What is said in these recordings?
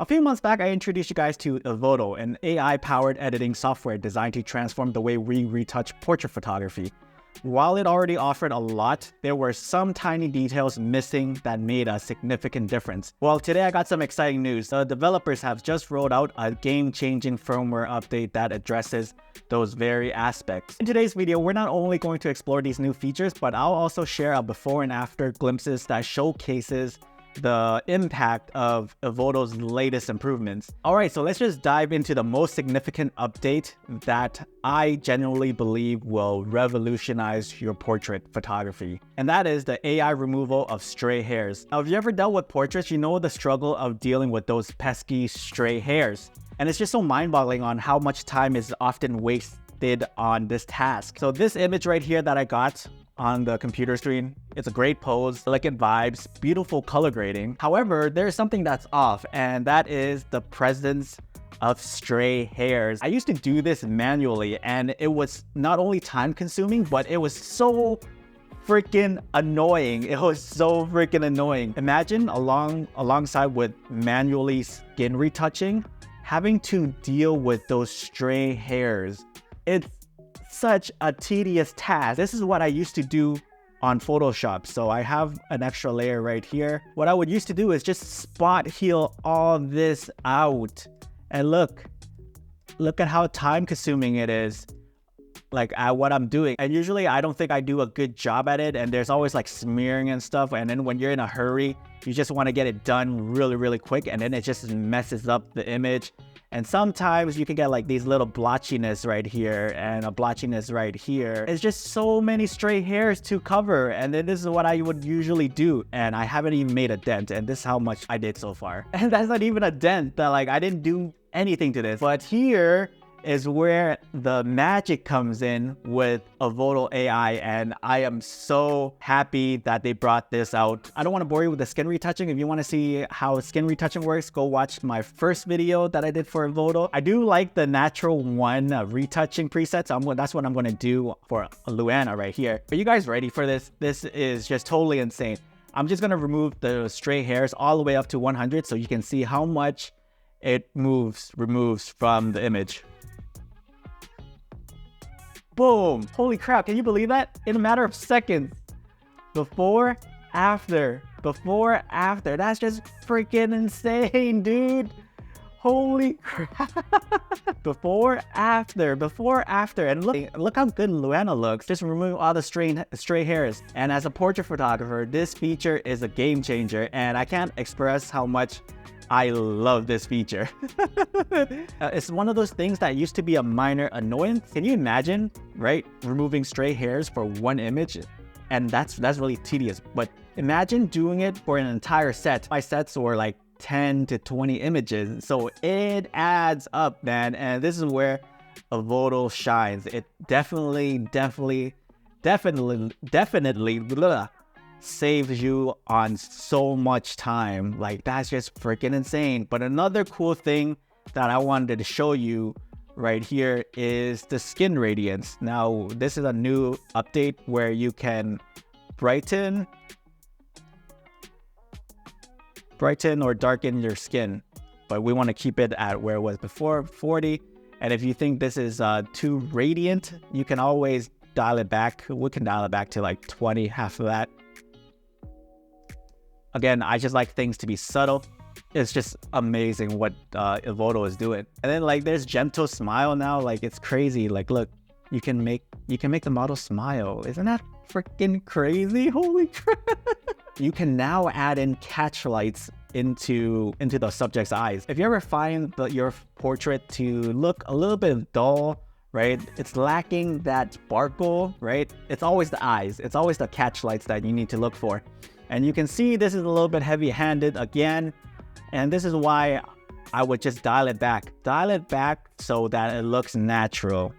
A few months back, I introduced you guys to Evoto, an AI-powered editing software designed to transform the way we retouch portrait photography. While it already offered a lot, there were some tiny details missing that made a significant difference. Well, today I got some exciting news. The developers have just rolled out a game-changing firmware update that addresses those very aspects. In today's video, we're not only going to explore these new features, but I'll also share a before and after glimpses that showcases the impact of Evoto's latest improvements. Alright, so let's just dive into the most significant update that I genuinely believe will revolutionize your portrait photography. And that is the AI removal of stray hairs. Now, if you ever dealt with portraits, you know the struggle of dealing with those pesky stray hairs. And it's just so mind-boggling on how much time is often wasted on this task. So this image right here that I got on the computer screen, it's a great pose, elegant vibes, beautiful color grading. However, there's something that's off, and that is the presence of stray hairs. I used to do this manually, and it was not only time consuming, but it was so freaking annoying. It was so freaking annoying. Imagine alongside with manually skin retouching, having to deal with those stray hairs. It's such a tedious task. This is what I used to do on Photoshop. So I have an extra layer right here. What I would used to do is just spot heal all this out. And look at how time consuming it is, like at what I'm doing. And usually I don't think I do a good job at it. And there's always like smearing and stuff. And then when you're in a hurry, you just want to get it done really quick. And then it just messes up the image. And sometimes you can get like these little blotchiness right here and a blotchiness right here. It's just so many stray hairs to cover. And then this is what I would usually do. And I haven't even made a dent. And this is how much I did so far. And that's not even a dent. That like I didn't do anything to this. But here is where the magic comes in with Evoto AI, and I am so happy that they brought this out. I don't want to bore you with the skin retouching. If you want to see how skin retouching works, go watch my first video that I did for Evoto. I do like the natural one retouching presets. That's what I'm going to do for Luana right here. Are you guys ready for this? This is just totally insane. I'm just going to remove the stray hairs all the way up to 100 so you can see how much it removes from the image. Boom! Holy crap, can you believe that? In a matter of seconds. Before, after. Before, after. That's just freaking insane, dude. Holy crap. Before, after. And look how good Luana looks. Just removing all the stray hairs. And as a portrait photographer, this feature is a game changer. And I can't express how much I love this feature. It's one of those things that used to be a minor annoyance. Can you imagine, right? Removing stray hairs for one image? And that's really tedious. But imagine doing it for an entire set. My sets were like 10 to 20 images. So it adds up, man. And this is where Evoto shines. It definitely saves you on so much time. Like, that's just freaking insane. But another cool thing that I wanted to show you right here is the skin radiance. Now, this is a new update where you can brighten or darken your skin, but we want to keep it at where it was before, 40. And if you think this is too radiant, you can always dial it back. We can dial it back to like 20, half of that. Again, I just like things to be subtle. It's just amazing what Evoto is doing. And then like there's gentle smile now. Like, it's crazy. Like, look, you can make the model smile. Isn't that freaking crazy? Holy crap. You can now add in catch lights into the subject's eyes. If you ever find your portrait to look a little bit dull, right? It's lacking that sparkle, right? It's always the eyes. It's always the catch lights that you need to look for. And you can see this is a little bit heavy-handed again. And this is why I would just dial it back. Dial it back so that it looks natural.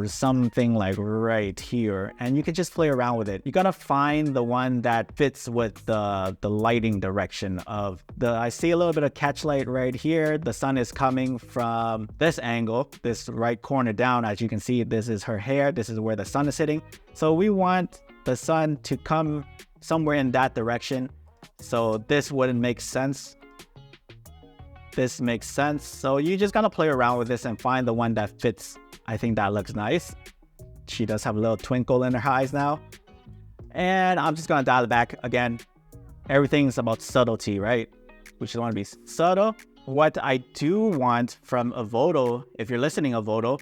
Something like right here. And you can just play around with it. You gotta find the one that fits with the lighting direction of I see a little bit of catch light right here. The sun is coming from this angle, this right corner down. As you can see, this is her hair. This is where the sun is sitting. So we want the sun to come somewhere in that direction. So this wouldn't make sense. this makes sense. So you just gotta play around with this and find the one that fits. I think that looks nice. She does have a little twinkle in her eyes now. And I'm just gonna dial it back again. Everything's about subtlety, right? We just want to be subtle. What I do want from Evoto, if you're listening Evoto,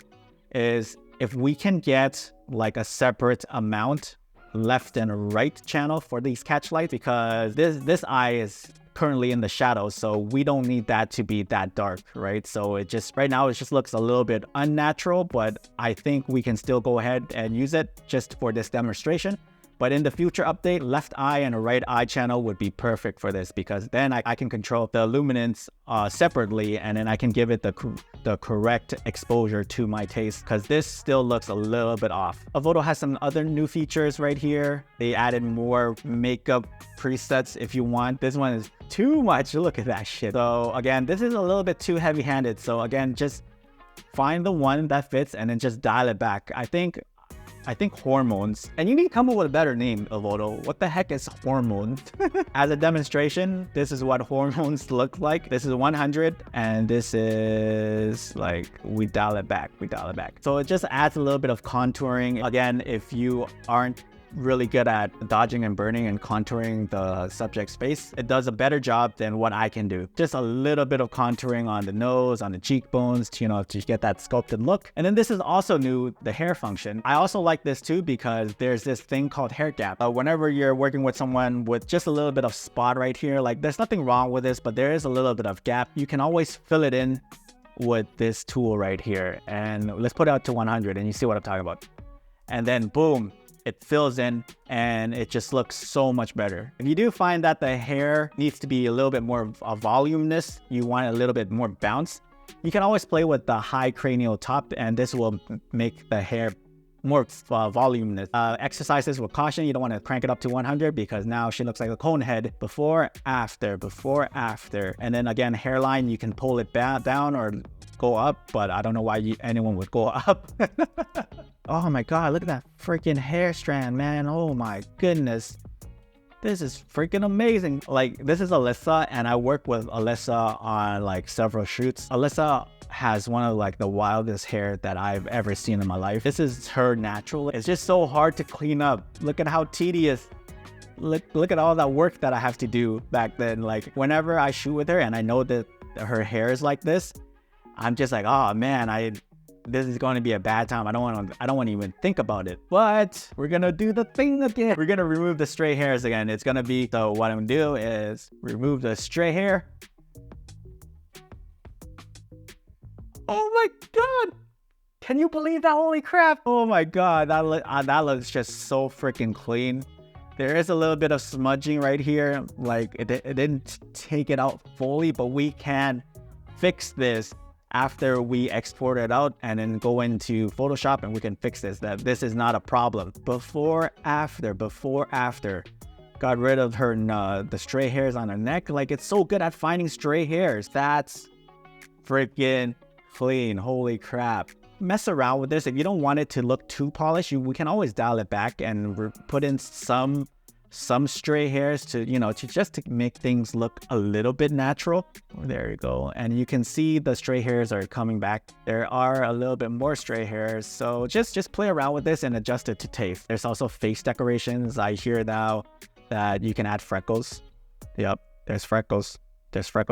is if we can get like a separate amount left and right channel for these catch lights, because this eye is currently in the shadows, so we don't need that to be that dark, right? So it just, right now it just looks a little bit unnatural, but I think we can still go ahead and use it just for this demonstration. But in the future update, left eye and a right eye channel would be perfect for this, because then I can control the luminance separately, and then I can give it the correct exposure to my taste, because this still looks a little bit off. Evoto has some other new features right here. They added more makeup presets if you want. This one is too much. Look at that shit. So again, this is a little bit too heavy-handed. So again, just find the one that fits and then just dial it back. I think hormones, and you need to come up with a better name, Evoto. What the heck is hormones? As a demonstration, this is what hormones look like. This is 100, and this is like, we dial it back. So it just adds a little bit of contouring. Again, if you aren't really good at dodging and burning and contouring the subject's face, it does a better job than what I can do. Just a little bit of contouring on the nose, on the cheekbones, to get that sculpted look. And then this is also new, the hair function. I also like this too, because there's this thing called hair gap. Whenever you're working with someone with just a little bit of spot right here, like there's nothing wrong with this, but there is a little bit of gap. You can always fill it in with this tool right here. And let's put it out to 100 and you see what I'm talking about. And then boom, it fills in and it just looks so much better. If you do find that the hair needs to be a little bit more voluminous, you want a little bit more bounce, you can always play with the high cranial top, and this will make the hair more voluminous. Exercises with caution. You don't want to crank it up to 100, because now she looks like a cone head. Before, after. And then again, hairline, you can pull it down or go up, but I don't know why anyone would go up. Oh my god, look at that freaking hair strand, man. Oh my goodness. This is freaking amazing. Like, this is Alyssa, and I work with Alyssa on like several shoots. Alyssa has one of like the wildest hair that I've ever seen in my life. This is her natural. It's just so hard to clean up. Look at how tedious. Look at all that work that I have to do back then. Like, whenever I shoot with her and I know that her hair is like this, I'm just like, oh man, this is going to be a bad time. I don't want to even think about it. But we're going to do the thing again. We're going to remove the stray hairs again. It's going to be, so what I'm going to do is remove the stray hair. Oh my god. Can you believe that? Holy crap. Oh my god. That looks just so freaking clean. There is a little bit of smudging right here. Like, it didn't take it out fully, but we can fix this after we export it out and then go into Photoshop, and we can fix this. That this is not a problem. Before, after. Got rid of her the stray hairs on her neck. Like, it's so good at finding stray hairs. That's freaking clean. Holy crap. Mess around with this. If you don't want it to look too polished, we can always dial it back and put in some stray hairs to just to make things look a little bit natural. There you go. And you can see the stray hairs are coming back. There are a little bit more stray hairs, so just play around with this and adjust it to taste. There's also face decorations. I hear now that you can add freckles. Yep, there's freckles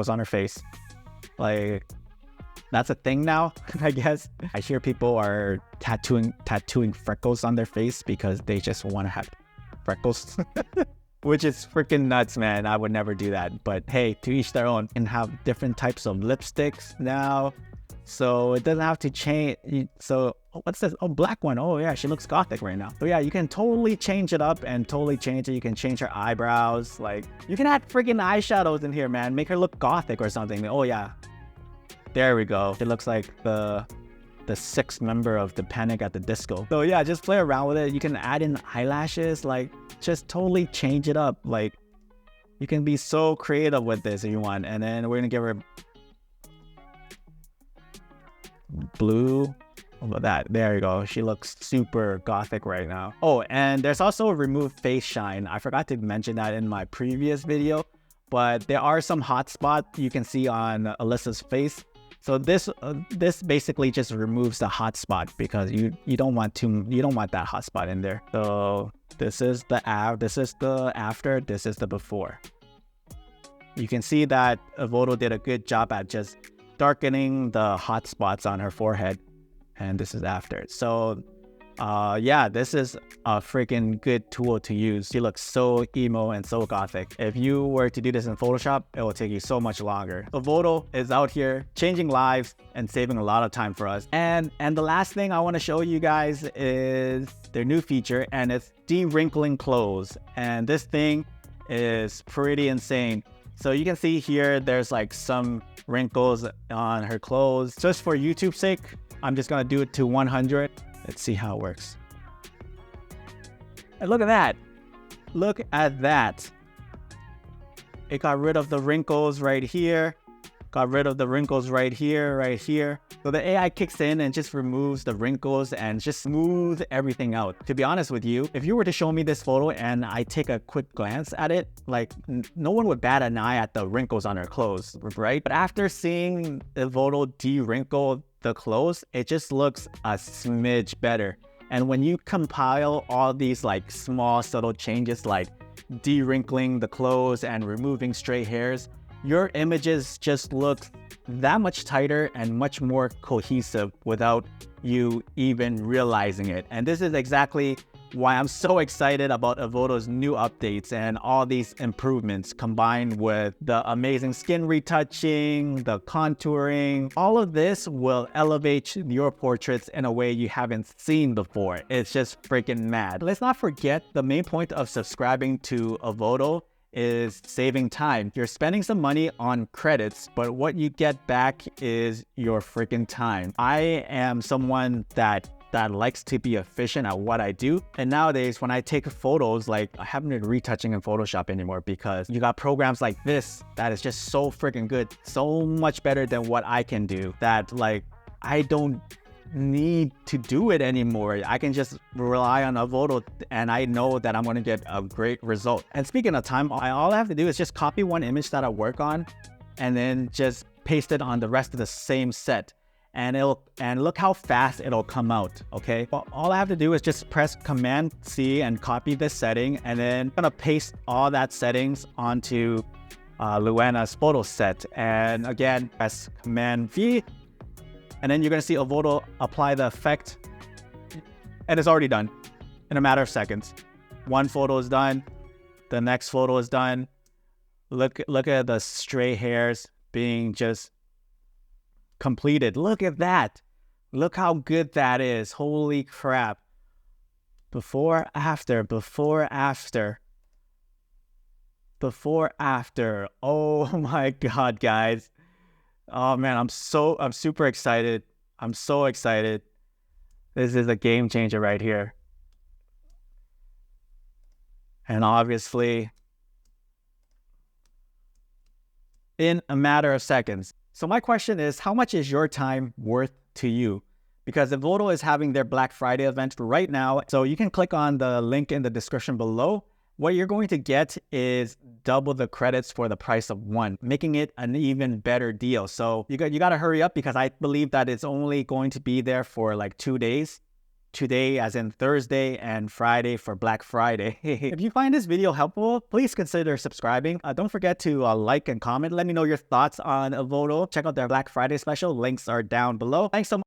on her face. Like, that's a thing now. I guess I hear people are tattooing freckles on their face because they just want to have freckles. Which is freaking nuts, man. I would never do that, but hey, to each their own. And have different types of lipsticks now, so it doesn't have to change. So what's this? Oh, black one. Oh yeah, she looks gothic right now. So yeah, you can totally change it up and totally change it. You can change her eyebrows. Like, you can add freaking eyeshadows in here, man. Make her look gothic or something. Oh yeah, there we go. It looks like the sixth member of the Panic at the Disco. So yeah, just play around with it. You can add in eyelashes. Like, just totally change it up. Like, you can be so creative with this if you want. And then we're gonna give her blue. How about that? There you go. She looks super gothic right now. Oh, and there's also a remove face shine. I forgot to mention that in my previous video, but there are some hotspots you can see on Alyssa's face. So this basically just removes the hotspot because you don't want that hotspot in there. So this is the after, this is the before. You can see that Evoto did a good job at just darkening the hotspots on her forehead, and this is after. So yeah, this is a freaking good tool to use. She looks so emo and so gothic. If you were to do this in Photoshop, it will take you so much longer. Evoto is out here changing lives and saving a lot of time for us. And the last thing I want to show you guys is their new feature, and it's de-wrinkling clothes. And this thing is pretty insane. So you can see here, there's like some wrinkles on her clothes. Just for YouTube's sake, I'm just gonna do it to 100. Let's see how it works. And look at that. Look at that. It got rid of the wrinkles right here. Got rid of the wrinkles right here. So the AI kicks in and just removes the wrinkles and just smooth everything out. To be honest with you, if you were to show me this photo and I take a quick glance at it, like no one would bat an eye at the wrinkles on her clothes, right? But after seeing Evoto de-wrinkle the clothes, it just looks a smidge better. And when you compile all these like small subtle changes like de-wrinkling the clothes and removing stray hairs, your images just look that much tighter and much more cohesive without you even realizing it. And this is exactly why I'm so excited about Evoto's new updates and all these improvements combined with the amazing skin retouching, the contouring. All of this will elevate your portraits in a way you haven't seen before. It's just freaking mad. Let's not forget the main point of subscribing to Evoto is saving time. You're spending some money on credits, but what you get back is your freaking time. I am someone that likes to be efficient at what I do. And nowadays, when I take photos, like I haven't been retouching in Photoshop anymore because you got programs like this that is just so freaking good, so much better than what I can do, that like I don't need to do it anymore. I can just rely on Evoto and I know that I'm going to get a great result. And speaking of time, all I have to do is just copy one image that I work on and then just paste it on the rest of the same set. And look how fast it'll come out, okay? Well, all I have to do is just press Command C and copy this setting, and then I'm gonna paste all that settings onto Luana's photo set. And again, press Command V, and then you're gonna see Evoto apply the effect, and it's already done in a matter of seconds. One photo is done, the next photo is done. Look at the stray hairs being just completed. Look at that. Look how good that is. Holy crap. Before, after, before, after. Before, after. Oh my God, guys. Oh man, I'm super excited. I'm so excited. This is a game changer right here. And obviously, in a matter of seconds. So my question is, how much is your time worth to you? Because Evoto is having their Black Friday event right now. So you can click on the link in the description below. What you're going to get is double the credits for the price of one, making it an even better deal. So you got to hurry up because I believe that it's only going to be there for like 2 days. Today as in Thursday and Friday for Black Friday. If you find this video helpful, please consider subscribing. Don't forget to like and comment. Let me know your thoughts on Evoto. Check out their Black Friday special. Links are down below. Thanks so much.